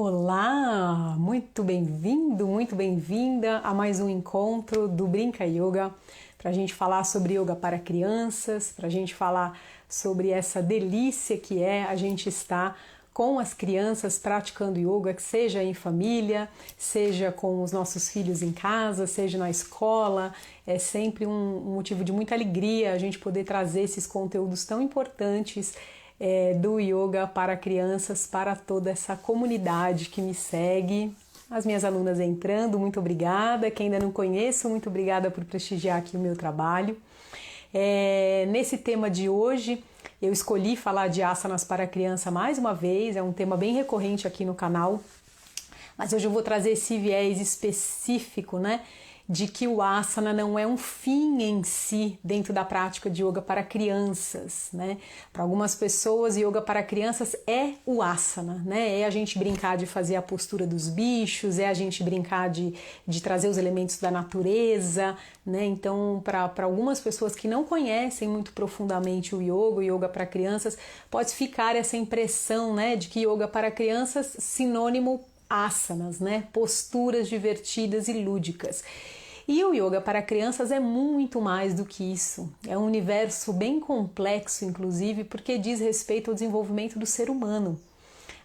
Olá, muito bem-vindo, muito bem-vinda a mais um encontro do Brinca Yoga para a gente falar sobre yoga para crianças, para a gente falar sobre essa delícia que é a gente estar com as crianças praticando yoga, que seja em família, seja com os nossos filhos em casa, seja na escola. É sempre um motivo de muita alegria a gente poder trazer esses conteúdos tão importantes do yoga para crianças, para toda essa comunidade que me segue. As minhas alunas entrando, muito obrigada. Quem ainda não conheço, muito obrigada por prestigiar aqui o meu trabalho. Nesse tema de hoje, eu escolhi falar de asanas para criança mais uma vez, é um tema bem recorrente aqui no canal, mas hoje eu vou trazer esse viés específico, né? De que o asana não é um fim em si dentro da prática de yoga para crianças, né? Para algumas pessoas, yoga para crianças é o asana, né? É a gente brincar de fazer a postura dos bichos, é a gente brincar de trazer os elementos da natureza, né? Então, para algumas pessoas que não conhecem muito profundamente o yoga para crianças, pode ficar essa impressão, né, de que yoga para crianças sinônimo asanas, né? Posturas divertidas e lúdicas. E o yoga para crianças é muito mais do que isso. É um universo bem complexo, inclusive, porque diz respeito ao desenvolvimento do ser humano.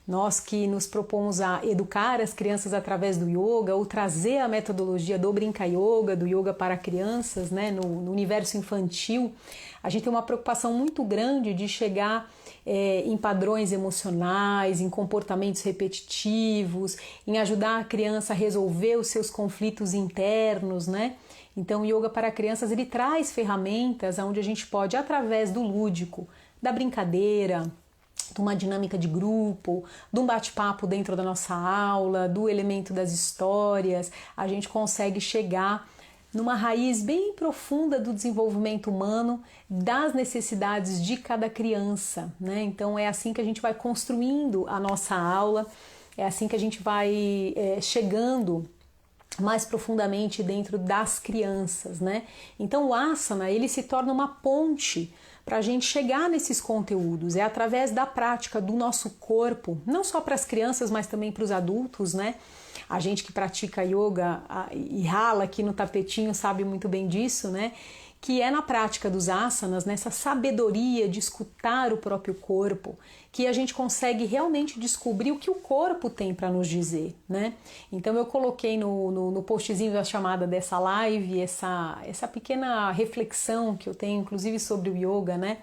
Nós que nos propomos a educar as crianças através do yoga, ou trazer a metodologia do Brinca Yoga, do yoga para crianças, né, no universo infantil, a gente tem uma preocupação muito grande de chegar em padrões emocionais, em comportamentos repetitivos, em ajudar a criança a resolver os seus conflitos internos, né? Então o yoga para crianças ele traz ferramentas onde a gente pode, através do lúdico, da brincadeira, de uma dinâmica de grupo, de um bate-papo dentro da nossa aula, do elemento das histórias, a gente consegue chegar numa raiz bem profunda do desenvolvimento humano, das necessidades de cada criança, né? Então é assim que a gente vai construindo a nossa aula, é assim que a gente vai chegando mais profundamente dentro das crianças, né? Então o asana, ele se torna uma ponte para a gente chegar nesses conteúdos, é através da prática do nosso corpo, não só para as crianças, mas também para os adultos, né? A gente que pratica yoga e rala aqui no tapetinho sabe muito bem disso, né? Que é na prática dos asanas, nessa sabedoria de escutar o próprio corpo, que a gente consegue realmente descobrir o que o corpo tem para nos dizer, né? Então eu coloquei no postzinho da chamada dessa live essa pequena reflexão que eu tenho, inclusive sobre o yoga, né?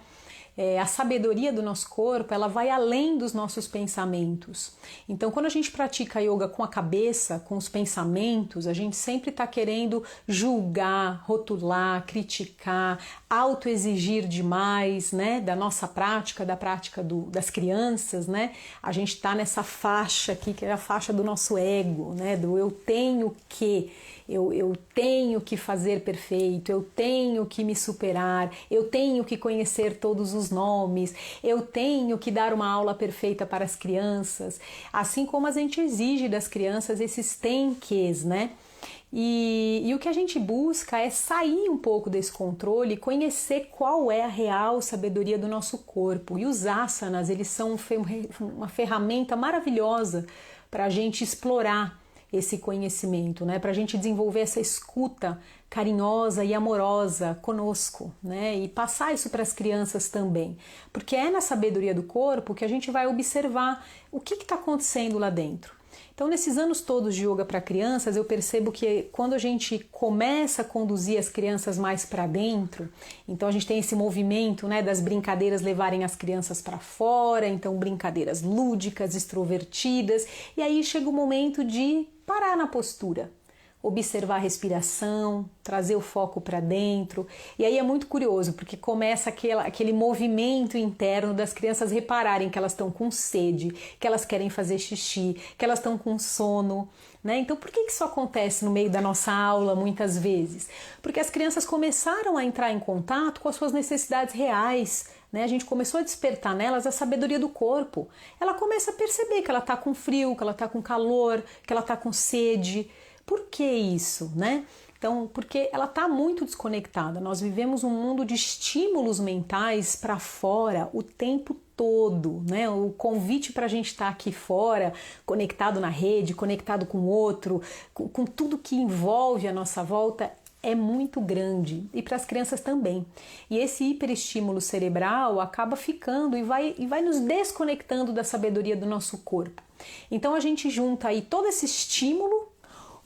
A sabedoria do nosso corpo, ela vai além dos nossos pensamentos. Então, quando a gente pratica yoga com a cabeça, com os pensamentos, a gente sempre está querendo julgar, rotular, criticar, autoexigir demais, né, da nossa prática, da prática das crianças, né? A gente está nessa faixa aqui, que é a faixa do nosso ego, né, do eu tenho que... Eu tenho que fazer perfeito, eu tenho que me superar, eu tenho que conhecer todos os nomes, eu tenho que dar uma aula perfeita para as crianças, assim como a gente exige das crianças esses tem ques, né? E o que a gente busca é sair um pouco desse controle e conhecer qual é a real sabedoria do nosso corpo. E os asanas, eles são uma ferramenta maravilhosa para a gente explorar esse conhecimento, né? Para a gente desenvolver essa escuta carinhosa e amorosa conosco, né? E passar isso para as crianças também, porque é na sabedoria do corpo que a gente vai observar o que está acontecendo lá dentro. Então, nesses anos todos de yoga para crianças, eu percebo que quando a gente começa a conduzir as crianças mais para dentro, então a gente tem esse movimento, né, das brincadeiras levarem as crianças para fora, então brincadeiras lúdicas, extrovertidas, e aí chega o momento de parar na postura, observar a respiração, trazer o foco para dentro. E aí é muito curioso, porque começa aquele movimento interno das crianças repararem que elas estão com sede, que elas querem fazer xixi, que elas estão com sono, né? Então por que isso acontece no meio da nossa aula muitas vezes? Porque as crianças começaram a entrar em contato com as suas necessidades reais, né? A gente começou a despertar nelas a sabedoria do corpo. Ela começa a perceber que ela está com frio, que ela está com calor, que ela está com sede. Por que isso, né? Então, porque ela está muito desconectada. Nós vivemos um mundo de estímulos mentais para fora o tempo todo, né? O convite para a gente estar aqui fora, conectado na rede, conectado com o outro, com tudo que envolve a nossa volta, é muito grande, e para as crianças também. E esse hiperestímulo cerebral acaba ficando e vai nos desconectando da sabedoria do nosso corpo. Então a gente junta aí todo esse estímulo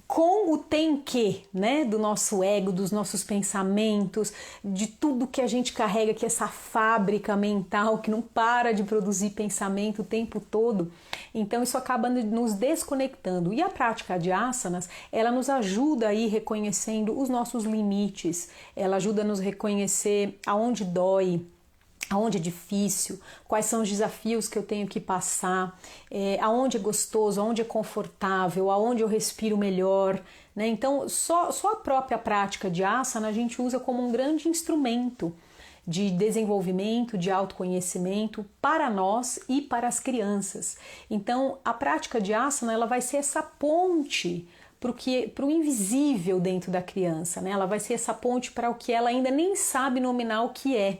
com o tem que, né, do nosso ego, dos nossos pensamentos, de tudo que a gente carrega, que é essa fábrica mental que não para de produzir pensamento o tempo todo. Então isso acaba nos desconectando. E a prática de asanas, ela nos ajuda a ir reconhecendo os nossos limites, ela ajuda a nos reconhecer aonde dói, aonde é difícil, quais são os desafios que eu tenho que passar, aonde é gostoso, aonde é confortável, aonde eu respiro melhor, né? Então, só a própria prática de asana a gente usa como um grande instrumento de desenvolvimento, de autoconhecimento para nós e para as crianças. Então, a prática de asana ela vai ser essa ponte para o invisível dentro da criança, né? Ela vai ser essa ponte para o que ela ainda nem sabe nominar o que é.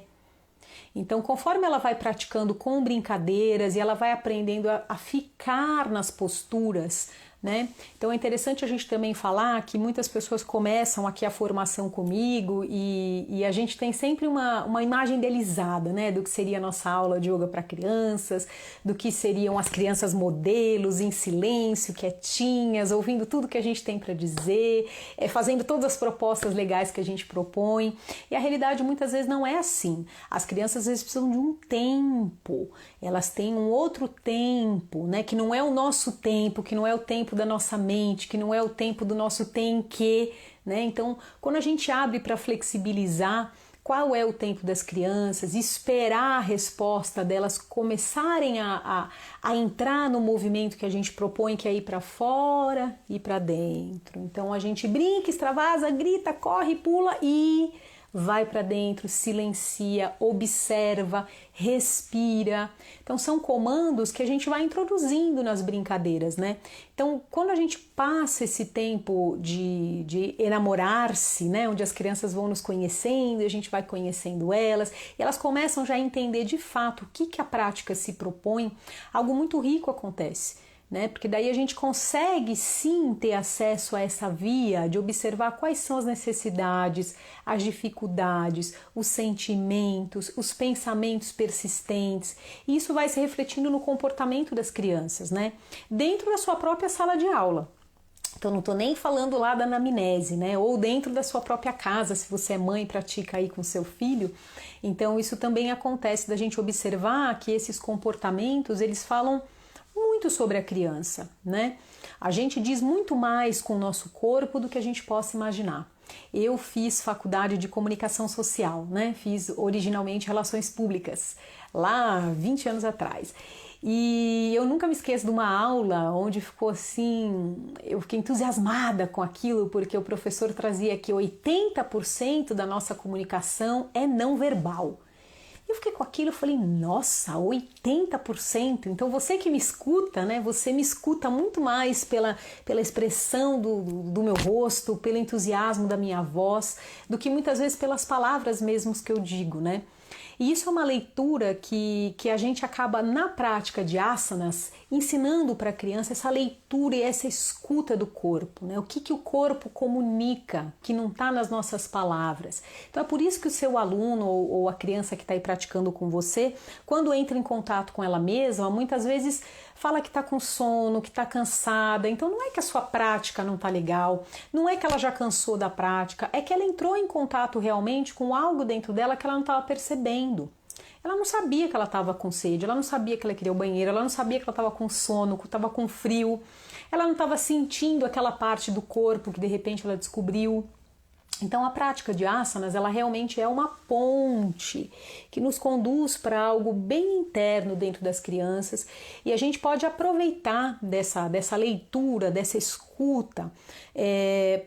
Então, conforme ela vai praticando com brincadeiras e ela vai aprendendo a ficar nas posturas, né? Então é interessante a gente também falar que muitas pessoas começam aqui a formação comigo e a gente tem sempre uma imagem idealizada, né? Do que seria a nossa aula de yoga para crianças, do que seriam as crianças modelos em silêncio, quietinhas, ouvindo tudo que a gente tem para dizer, fazendo todas as propostas legais que a gente propõe. E a realidade muitas vezes não é assim. As crianças às vezes precisam de um tempo, elas têm um outro tempo, né? Que não é o nosso tempo, que não é o tempo da nossa mente, que não é o tempo do nosso tem que, né? Então, quando a gente abre para flexibilizar qual é o tempo das crianças, esperar a resposta delas começarem a entrar no movimento que a gente propõe, que é ir para fora e para dentro. Então, a gente brinca, extravasa, grita, corre, pula e vai para dentro, silencia, observa, respira. Então são comandos que a gente vai introduzindo nas brincadeiras, né? Então quando a gente passa esse tempo de enamorar-se, né? Onde as crianças vão nos conhecendo e a gente vai conhecendo elas e elas começam já a entender de fato o que a prática se propõe, algo muito rico acontece. Né? Porque daí a gente consegue sim ter acesso a essa via de observar quais são as necessidades, as dificuldades, os sentimentos, os pensamentos persistentes. E isso vai se refletindo no comportamento das crianças, né? Dentro da sua própria sala de aula. Então não estou nem falando lá da anamnese, né? Ou dentro da sua própria casa, se você é mãe e pratica aí com seu filho. Então isso também acontece da gente observar que esses comportamentos, eles falam muito sobre a criança, né? A gente diz muito mais com o nosso corpo do que a gente possa imaginar. Eu fiz faculdade de comunicação social, né? Fiz originalmente relações públicas, lá 20 anos atrás. E eu nunca me esqueço de uma aula onde ficou assim, eu fiquei entusiasmada com aquilo, porque o professor trazia que 80% da nossa comunicação é não verbal. Eu fiquei com aquilo e falei, nossa, 80%? Então você que me escuta, né? Você me escuta muito mais pela expressão do meu rosto, pelo entusiasmo da minha voz, do que muitas vezes pelas palavras mesmo que eu digo, né? E isso é uma leitura que a gente acaba na prática de asanas ensinando para a criança essa leitura e essa escuta do corpo, né? O que o corpo comunica que não está nas nossas palavras. Então é por isso que o seu aluno ou a criança que está aí praticando com você, quando entra em contato com ela mesma, muitas vezes fala que está com sono, que está cansada. Então não é que a sua prática não está legal, não é que ela já cansou da prática, é que ela entrou em contato realmente com algo dentro dela que ela não estava percebendo. Ela não sabia que ela estava com sede, ela não sabia que ela queria o banheiro, ela não sabia que ela estava com sono, que estava com frio, ela não estava sentindo aquela parte do corpo que de repente ela descobriu. Então a prática de asanas, ela realmente é uma ponte que nos conduz para algo bem interno dentro das crianças e a gente pode aproveitar dessa leitura, dessa escuta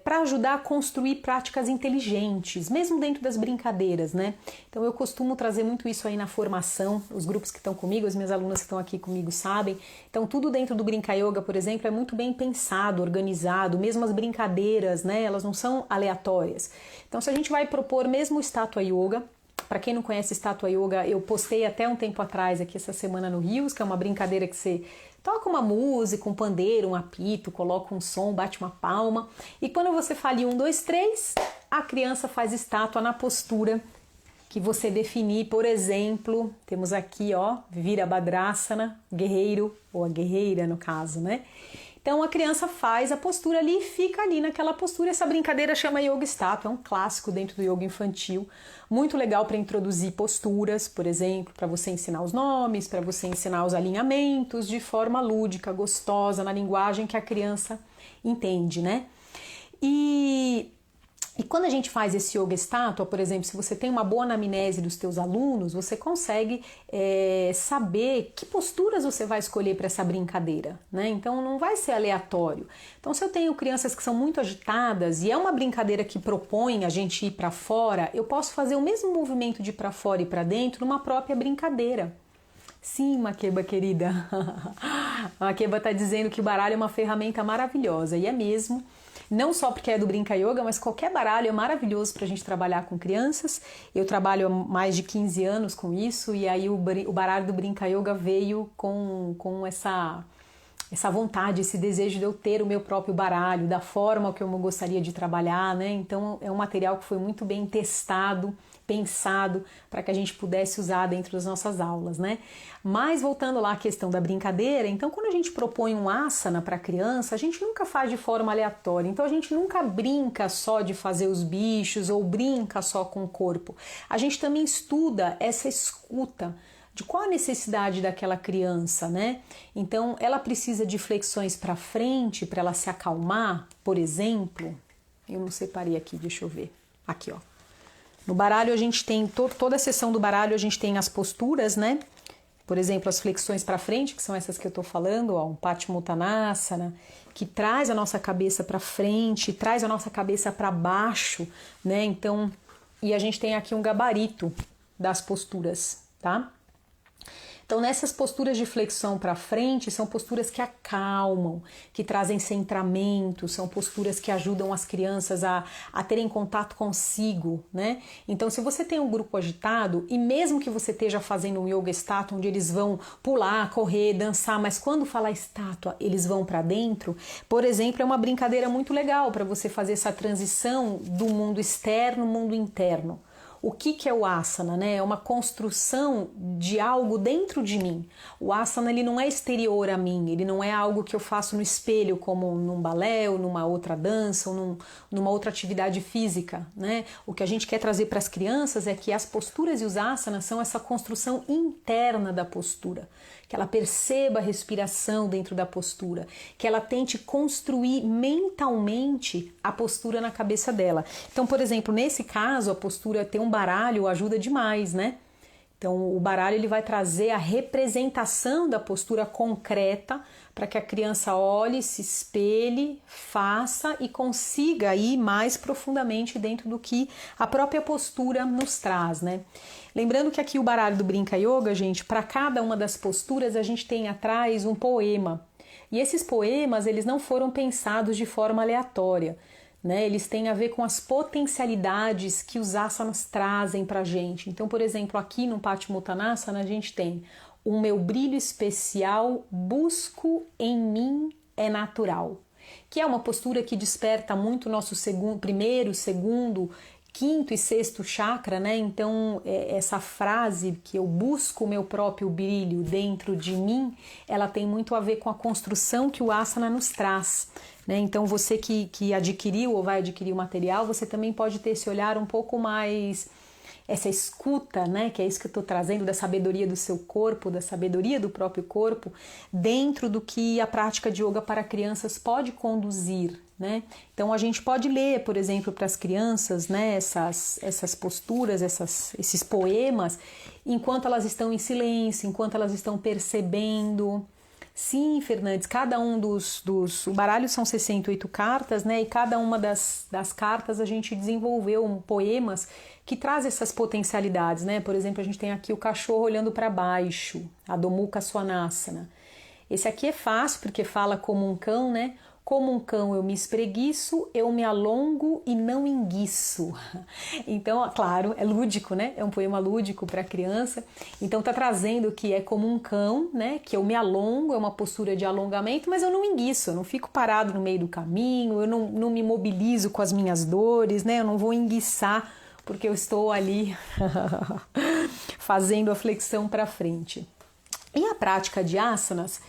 para ajudar a construir práticas inteligentes, mesmo dentro das brincadeiras, né? Então eu costumo trazer muito isso aí na formação, os grupos que estão comigo, as minhas alunas que estão aqui comigo sabem. Então tudo dentro do Brinca Yoga, por exemplo, é muito bem pensado, organizado, mesmo as brincadeiras, né? Elas não são aleatórias. Então se a gente vai propor mesmo o Estátua Yoga, Para quem não conhece Estátua Yoga, eu postei até um tempo atrás aqui essa semana no Rios, que é uma brincadeira que você toca uma música, um pandeiro, um apito, coloca um som, bate uma palma. E quando você fala 1, 2, 3, a criança faz estátua na postura que você definir. Por exemplo, temos aqui, ó, Virabhadrasana, guerreiro, ou a guerreira no caso, né? Então a criança faz a postura ali e fica ali naquela postura. Essa brincadeira chama Yoga Estátua, é um clássico dentro do yoga infantil, muito legal para introduzir posturas, por exemplo, para você ensinar os nomes, para você ensinar os alinhamentos de forma lúdica, gostosa, na linguagem que a criança entende, né? E quando a gente faz esse yoga estátua, por exemplo, se você tem uma boa anamnese dos teus alunos, você consegue saber que posturas você vai escolher para essa brincadeira, né? Então não vai ser aleatório. Então se eu tenho crianças que são muito agitadas e é uma brincadeira que propõe a gente ir para fora, eu posso fazer o mesmo movimento de ir para fora e para dentro numa própria brincadeira. Sim, Makeba querida. A Makeba está dizendo que o baralho é uma ferramenta maravilhosa, e é mesmo. Não só porque é do Brinca Yoga, mas qualquer baralho é maravilhoso para a gente trabalhar com crianças. Eu trabalho há mais de 15 anos com isso, e aí o baralho do Brinca Yoga veio com essa vontade, esse desejo de eu ter o meu próprio baralho, da forma que eu gostaria de trabalhar, né? Então é um material que foi muito bem testado, pensado para que a gente pudesse usar dentro das nossas aulas, né? Mas voltando lá à questão da brincadeira, então quando a gente propõe um asana para a criança, a gente nunca faz de forma aleatória, então a gente nunca brinca só de fazer os bichos ou brinca só com o corpo. A gente também estuda essa escuta de qual a necessidade daquela criança, né? Então ela precisa de flexões para frente para ela se acalmar, por exemplo. Eu não separei aqui, deixa eu ver. Aqui, ó. No baralho a gente tem, toda a sessão do baralho a gente tem as posturas, né? Por exemplo, as flexões para frente, que são essas que eu tô falando, ó, um Paschimottanasana, que traz a nossa cabeça para frente, traz a nossa cabeça para baixo, né? Então, e a gente tem aqui um gabarito das posturas, tá? Então, nessas posturas de flexão para frente, são posturas que acalmam, que trazem centramento, são posturas que ajudam as crianças a terem contato consigo, né? Então, se você tem um grupo agitado, e mesmo que você esteja fazendo um yoga estátua, onde eles vão pular, correr, dançar, mas quando falar estátua, eles vão para dentro, por exemplo, é uma brincadeira muito legal para você fazer essa transição do mundo externo ao mundo interno. O que é o asana, né? É uma construção de algo dentro de mim. O asana ele não é exterior a mim, ele não é algo que eu faço no espelho, como num balé, ou numa outra dança, ou numa outra atividade física, né? O que a gente quer trazer para as crianças é que as posturas e os asanas são essa construção interna da postura, que ela perceba a respiração dentro da postura, que ela tente construir mentalmente a postura na cabeça dela. Então, por exemplo, nesse caso, a postura ter um baralho ajuda demais, né? Então, o baralho ele vai trazer a representação da postura concreta para que a criança olhe, se espelhe, faça e consiga ir mais profundamente dentro do que a própria postura nos traz, né? Lembrando que aqui o baralho do Brinca Yoga, gente, para cada uma das posturas a gente tem atrás um poema. E esses poemas, eles não foram pensados de forma aleatória, né? Eles têm a ver com as potencialidades que os asanas trazem para a gente. Então, por exemplo, aqui no Paschimottanasana a gente tem: o meu brilho especial busco em mim é natural, que é uma postura que desperta muito o nosso primeiro, segundo, quinto e sexto chakra, né? Então, essa frase que eu busco o meu próprio brilho dentro de mim, ela tem muito a ver com a construção que o asana nos traz, né? Então, você que adquiriu ou vai adquirir o material, você também pode ter esse olhar um pouco mais, essa escuta, né? Que é isso que eu estou trazendo, da sabedoria do seu corpo, da sabedoria do próprio corpo, dentro do que a prática de yoga para crianças pode conduzir, né? Então a gente pode ler, por exemplo, para as crianças, né, essas posturas, esses poemas, enquanto elas estão em silêncio, enquanto elas estão percebendo. Sim, Fernandes, cada um o baralho são 68 cartas, né? E cada uma das cartas a gente desenvolveu poemas que traz essas potencialidades, né? Por exemplo, a gente tem aqui o cachorro olhando para baixo, Adho Mukha Svanasana. Esse aqui é fácil porque fala como um cão, né? Como um cão eu me espreguiço, eu me alongo e não enguiço. Então, claro, é lúdico, né? É um poema lúdico para criança. Então tá trazendo que é como um cão, né? Que eu me alongo, é uma postura de alongamento, mas eu não enguiço, eu não fico parado no meio do caminho, eu não me mobilizo com as minhas dores, né? Eu não vou enguiçar porque eu estou ali fazendo a flexão para frente. E a prática de asanas,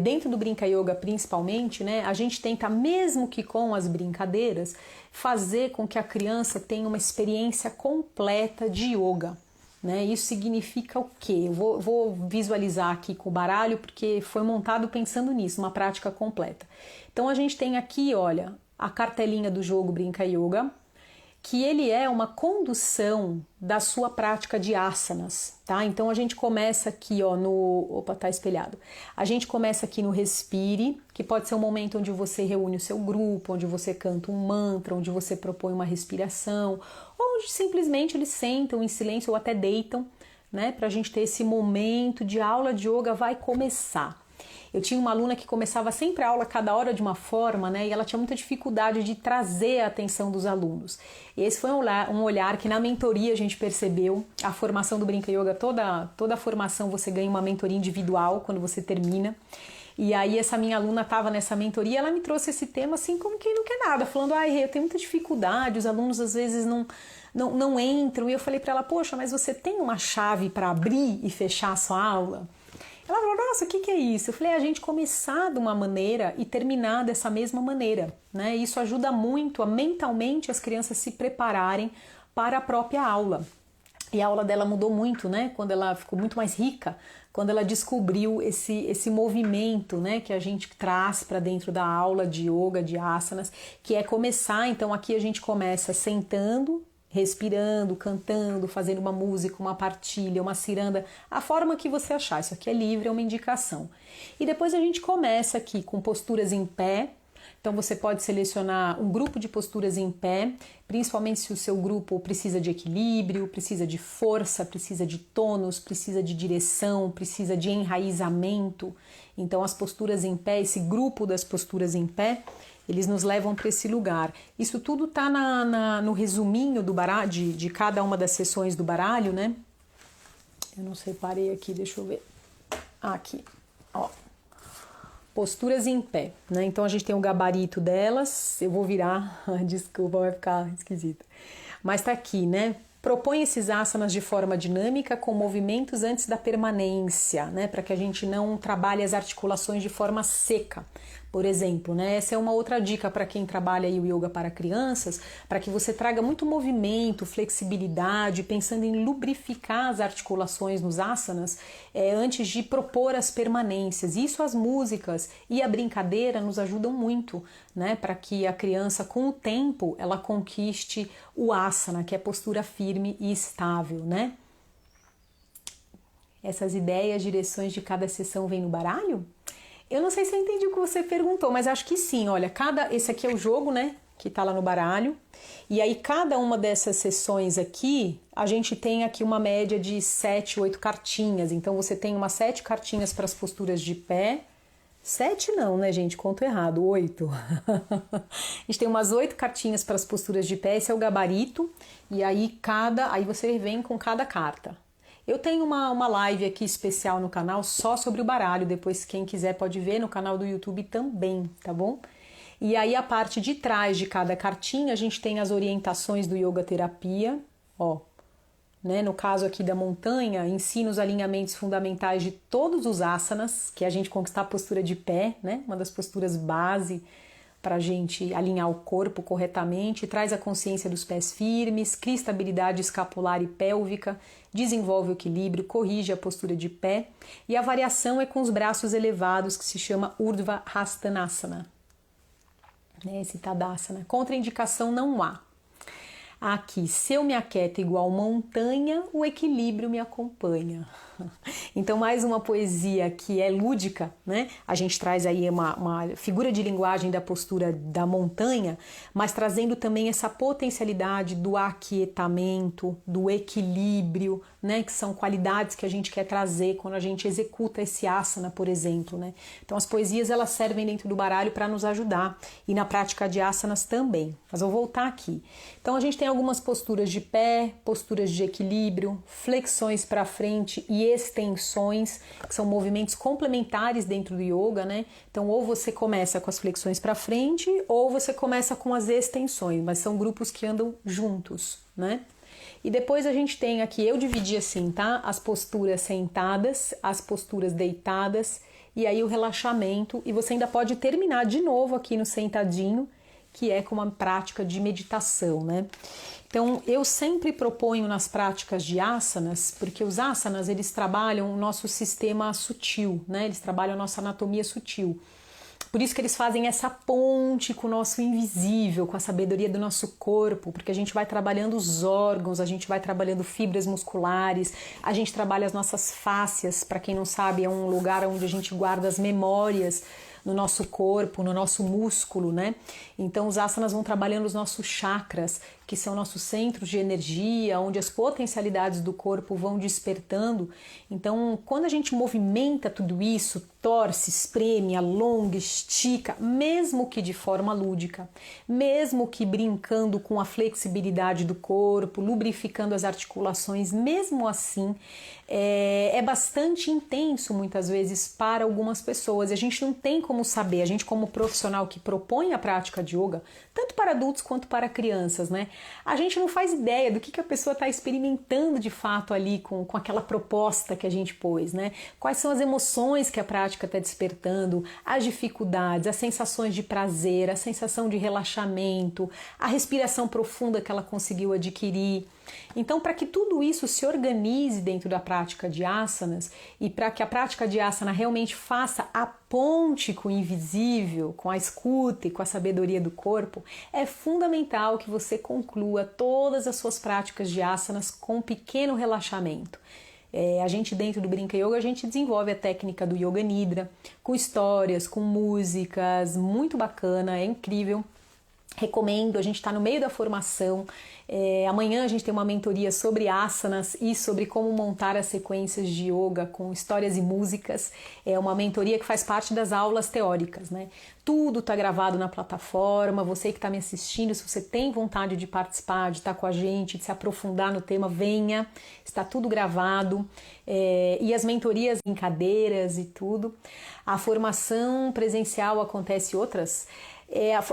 dentro do Brinca Yoga principalmente, né, a gente tenta, mesmo que com as brincadeiras, fazer com que a criança tenha uma experiência completa de yoga. Né? Isso significa o quê? Eu vou visualizar aqui com o baralho porque foi montado pensando nisso, uma prática completa. Então a gente tem aqui, olha, a cartelinha do jogo Brinca Yoga, que ele é uma condução da sua prática de asanas, tá? Então a gente começa aqui, ó, Opa, tá espelhado. A gente começa aqui no respire, que pode ser um momento onde você reúne o seu grupo, onde você canta um mantra, onde você propõe uma respiração, ou onde simplesmente eles sentam em silêncio ou até deitam, né? Pra gente ter esse momento de aula de yoga vai começar. Eu tinha uma aluna que começava sempre a aula cada hora de uma forma, né? E ela tinha muita dificuldade de trazer a atenção dos alunos. E esse foi um olhar que na mentoria a gente percebeu. A formação do Brinca Yoga, toda a formação você ganha uma mentoria individual quando você termina. E aí essa minha aluna estava nessa mentoria, ela me trouxe esse tema assim como quem não quer nada, falando, eu tenho muita dificuldade, os alunos às vezes não entram. E eu falei para ela, poxa, mas você tem uma chave para abrir e fechar a sua aula? Ela falou, nossa, o que é isso? Eu falei, a gente começar de uma maneira e terminar dessa mesma maneira, né? Isso ajuda muito a mentalmente as crianças se prepararem para a própria aula. E a aula dela mudou muito, né? Quando ela ficou muito mais rica, quando ela descobriu esse movimento, né? Que a gente traz para dentro da aula de yoga, de asanas, que é começar, então aqui a gente começa sentando, respirando, cantando, fazendo uma música, uma partilha, uma ciranda, a forma que você achar. Isso aqui é livre, é uma indicação. E depois a gente começa aqui com posturas em pé. Então você pode selecionar um grupo de posturas em pé, principalmente se o seu grupo precisa de equilíbrio, precisa de força, precisa de tônus, precisa de direção, precisa de enraizamento. Então as posturas em pé, esse grupo das posturas em pé, eles nos levam para esse lugar. Isso tudo está no resuminho do baralho, de cada uma das sessões do baralho, né? Eu não separei aqui, deixa eu ver. Aqui, ó. Posturas em pé, né? Então a gente tem o gabarito delas. Eu vou virar, desculpa, vai ficar esquisito. Mas tá aqui, né? Propõe esses asanas de forma dinâmica com movimentos antes da permanência, né? Para que a gente não trabalhe as articulações de forma seca. Por exemplo, né? Essa é uma outra dica para quem trabalha aí o yoga para crianças, para que você traga muito movimento, flexibilidade, pensando em lubrificar as articulações nos asanas antes de propor as permanências. Isso as músicas e a brincadeira nos ajudam muito, né? Para que a criança, com o tempo, ela conquiste o asana, que é postura firme e estável, né? Essas ideias, direções de cada sessão vem no baralho? Eu não sei se eu entendi o que você perguntou, mas acho que sim. Olha, esse aqui é o jogo, né? Que tá lá no baralho. E aí, cada uma dessas sessões aqui, a gente tem aqui uma média de 7, 8 cartinhas. Então, você tem umas 7 cartinhas para as posturas de pé. 7 não, né, gente? Conto errado, 8. A gente tem umas 8 cartinhas para as posturas de pé. Esse é o gabarito. E aí, aí você vem com cada carta. Eu tenho uma live aqui especial no canal só sobre o baralho, depois quem quiser pode ver no canal do YouTube também, tá bom? E aí a parte de trás de cada cartinha a gente tem as orientações do Yoga Terapia, ó, né? No caso aqui da montanha, ensina os alinhamentos fundamentais de todos os asanas, que é a gente conquistar a postura de pé, né? Uma das posturas base para a gente alinhar o corpo corretamente, traz a consciência dos pés firmes, cria estabilidade escapular e pélvica, desenvolve o equilíbrio, corrige a postura de pé e a variação é com os braços elevados, que se chama Urdhva Hastanasana, esse Tadasana. Contraindicação não há. Aqui, se eu me aquieto igual montanha, o equilíbrio me acompanha. Então, mais uma poesia que é lúdica, né? A gente traz aí uma figura de linguagem da postura da montanha, mas trazendo também essa potencialidade do aquietamento, do equilíbrio, né? Que são qualidades que a gente quer trazer quando a gente executa esse asana, por exemplo, né? Então, as poesias, elas servem dentro do baralho para nos ajudar e na prática de asanas também. Mas eu vou voltar aqui. Então, a gente tem algumas posturas de pé, posturas de equilíbrio, flexões para frente e extensões, que são movimentos complementares dentro do yoga, né? Então, ou você começa com as flexões para frente, ou você começa com as extensões, mas são grupos que andam juntos, né? E depois a gente tem aqui, eu dividi assim, tá? As posturas sentadas, as posturas deitadas, e aí o relaxamento, e você ainda pode terminar de novo aqui no sentadinho, que é com uma prática de meditação, né? Então, eu sempre proponho nas práticas de asanas, porque os asanas, eles trabalham o nosso sistema sutil, né? Eles trabalham a nossa anatomia sutil. Por isso que eles fazem essa ponte com o nosso invisível, com a sabedoria do nosso corpo, porque a gente vai trabalhando os órgãos, a gente vai trabalhando fibras musculares, a gente trabalha as nossas fáscias, para quem não sabe, é um lugar onde a gente guarda as memórias no nosso corpo, no nosso músculo, né? Então os asanas vão trabalhando os nossos chakras, que são nossos centros de energia, onde as potencialidades do corpo vão despertando. Então, quando a gente movimenta tudo isso, torce, espreme, alonga, estica, mesmo que de forma lúdica, mesmo que brincando com a flexibilidade do corpo, lubrificando as articulações, mesmo assim, é bastante intenso muitas vezes para algumas pessoas. E a gente não tem como saber, a gente como profissional que propõe a prática de yoga, tanto para adultos quanto para crianças, né? A gente não faz ideia do que a pessoa está experimentando de fato ali com aquela proposta que a gente pôs, né? Quais são as emoções que a prática está despertando, as dificuldades, as sensações de prazer, a sensação de relaxamento, a respiração profunda que ela conseguiu adquirir. Então, para que tudo isso se organize dentro da prática de asanas e para que a prática de asana realmente faça a ponte com o invisível, com a escuta e com a sabedoria do corpo, é fundamental que você conclua todas as suas práticas de asanas com um pequeno relaxamento. A gente dentro do Brinca Yoga, a gente desenvolve a técnica do Yoga Nidra, com histórias, com músicas, muito bacana, é incrível. Recomendo, a gente está no meio da formação. Amanhã a gente tem uma mentoria sobre asanas e sobre como montar as sequências de yoga com histórias e músicas. É uma mentoria que faz parte das aulas teóricas, né? Tudo está gravado na plataforma. Você que está me assistindo, se você tem vontade de participar, de estar com a gente, de se aprofundar no tema, venha. Está tudo gravado. E as mentorias em cadeiras e tudo. A formação presencial acontece outras.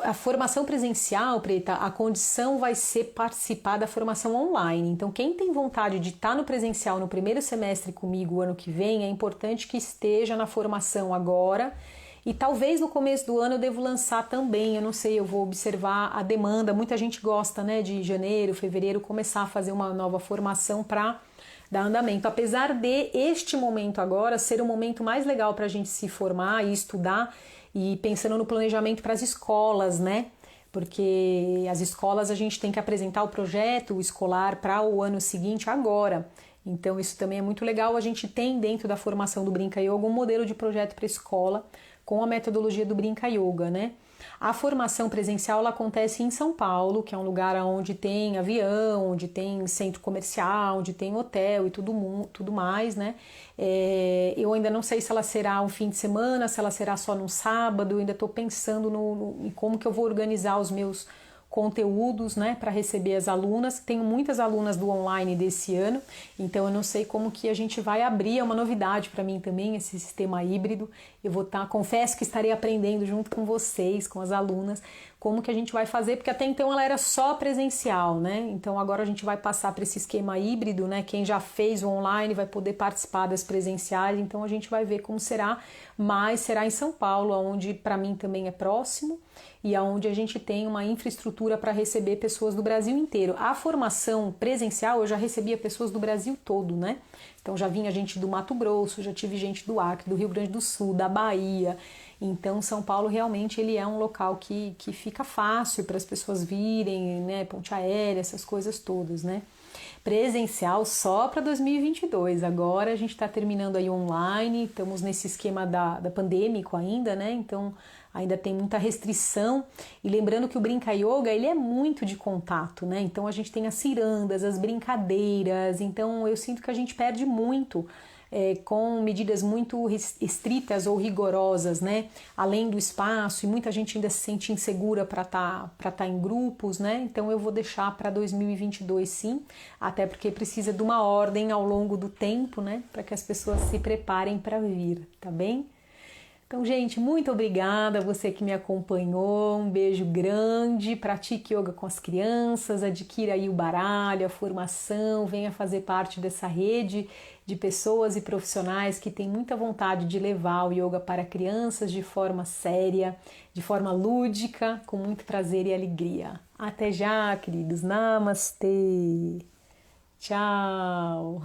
A formação presencial, Preta, a condição vai ser participar da formação online. Então, quem tem vontade de estar no presencial no primeiro semestre comigo o ano que vem, é importante que esteja na formação agora. E talvez no começo do ano eu devo lançar também, eu não sei, eu vou observar a demanda. Muita gente gosta, né, de janeiro, fevereiro, começar a fazer uma nova formação para dar andamento. Apesar de este momento agora ser o momento mais legal para a gente se formar e estudar, e pensando no planejamento para as escolas, né? Porque as escolas a gente tem que apresentar o projeto escolar para o ano seguinte agora. Então isso também é muito legal. A gente tem dentro da formação do Brinca Yoga um modelo de projeto para a escola com a metodologia do Brinca Yoga, né? A formação presencial ela acontece em São Paulo, que é um lugar onde tem avião, onde tem centro comercial, onde tem hotel e tudo mais, né? Eu ainda não sei se ela será um fim de semana, se ela será só num sábado, eu ainda estou pensando em como que eu vou organizar os meus conteúdos, né, para receber as alunas. Tenho muitas alunas do online desse ano, então eu não sei como que a gente vai abrir, é uma novidade para mim também esse sistema híbrido. Eu vou confesso que estarei aprendendo junto com vocês, com as alunas, como que a gente vai fazer, porque até então ela era só presencial, né? Então agora a gente vai passar para esse esquema híbrido, né? Quem já fez o online vai poder participar das presenciais, então a gente vai ver como será, mas será em São Paulo, onde para mim também é próximo e aonde a gente tem uma infraestrutura para receber pessoas do Brasil inteiro. A formação presencial eu já recebia pessoas do Brasil todo, né? Então já vinha gente do Mato Grosso, já tive gente do Acre, do Rio Grande do Sul, da Bahia. Então São Paulo realmente ele é um local que fica fácil para as pessoas virem, né? Ponte aérea, essas coisas todas, né? Presencial só para 2022. Agora a gente está terminando aí online, estamos nesse esquema da pandêmico ainda, né? Então ainda tem muita restrição. E lembrando que o Brinca Yoga ele é muito de contato, né? Então a gente tem as cirandas, as brincadeiras. Então eu sinto que a gente perde muito. Com medidas muito estritas ou rigorosas, né? Além do espaço, e muita gente ainda se sente insegura para tá em grupos, né? Então eu vou deixar para 2022 sim, até porque precisa de uma ordem ao longo do tempo, né? Para que as pessoas se preparem para vir, tá bem? Então, gente, muito obrigada a você que me acompanhou, um beijo grande, pratique yoga com as crianças, adquira aí o baralho, a formação, venha fazer parte dessa rede de pessoas e profissionais que têm muita vontade de levar o yoga para crianças de forma séria, de forma lúdica, com muito prazer e alegria. Até já, queridos. Namastê. Tchau.